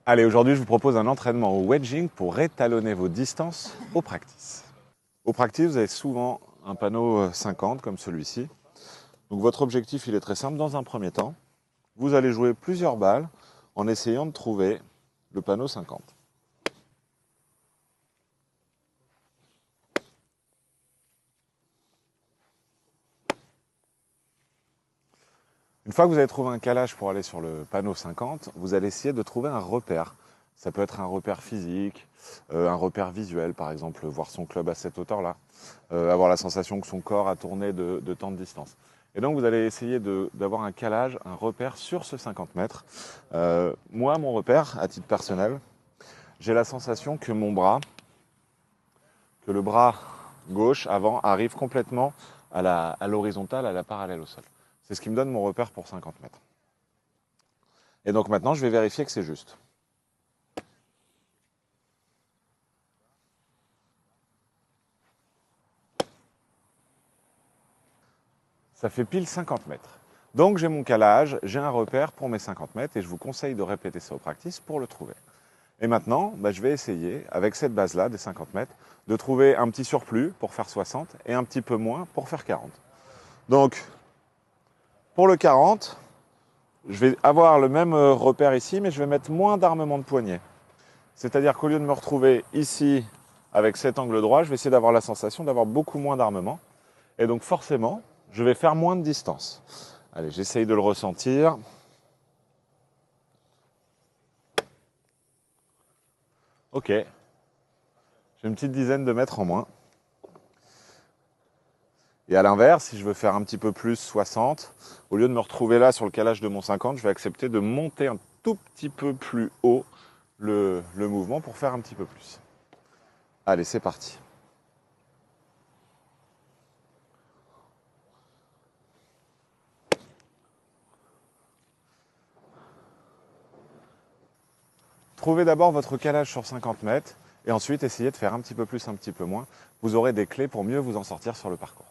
Allez, aujourd'hui, je vous propose un entraînement au wedging pour étalonner vos distances au practice. Au practice, vous avez souvent un panneau 50 comme celui-ci. Donc votre objectif, il est très simple. Dans un premier temps, vous allez jouer plusieurs balles en essayant de trouver le panneau 50. Une fois que vous avez trouvé un calage pour aller sur le panneau 50, vous allez essayer de trouver un repère. Ça peut être un repère physique, un repère visuel, par exemple, voir son club à cette hauteur-là, avoir la sensation que son corps a tourné de tant de distance. Et donc, vous allez essayer d'avoir un calage, un repère sur ce 50 mètres. Moi, mon repère, à titre personnel, j'ai la sensation que que le bras gauche, avant, arrive complètement à l'horizontale, à la parallèle au sol. C'est ce qui me donne mon repère pour 50 mètres. Et donc maintenant, je vais vérifier que c'est juste. Ça fait pile 50 mètres. Donc j'ai mon calage, j'ai un repère pour mes 50 mètres et je vous conseille de répéter ça au practice pour le trouver. Et maintenant, je vais essayer, avec cette base-là, des 50 mètres, de trouver un petit surplus pour faire 60 et un petit peu moins pour faire 40. Donc, pour le 40, je vais avoir le même repère ici, mais je vais mettre moins d'armement de poignet. C'est-à-dire qu'au lieu de me retrouver ici avec cet angle droit, je vais essayer d'avoir la sensation d'avoir beaucoup moins d'armement. Et donc forcément, je vais faire moins de distance. Allez, j'essaye de le ressentir. Ok, j'ai une petite dizaine de mètres en moins. Et à l'inverse, si je veux faire un petit peu plus, 60, au lieu de me retrouver là sur le calage de mon 50, je vais accepter de monter un tout petit peu plus haut le mouvement pour faire un petit peu plus. Allez, c'est parti. Trouvez d'abord votre calage sur 50 mètres et ensuite essayez de faire un petit peu plus, un petit peu moins. Vous aurez des clés pour mieux vous en sortir sur le parcours.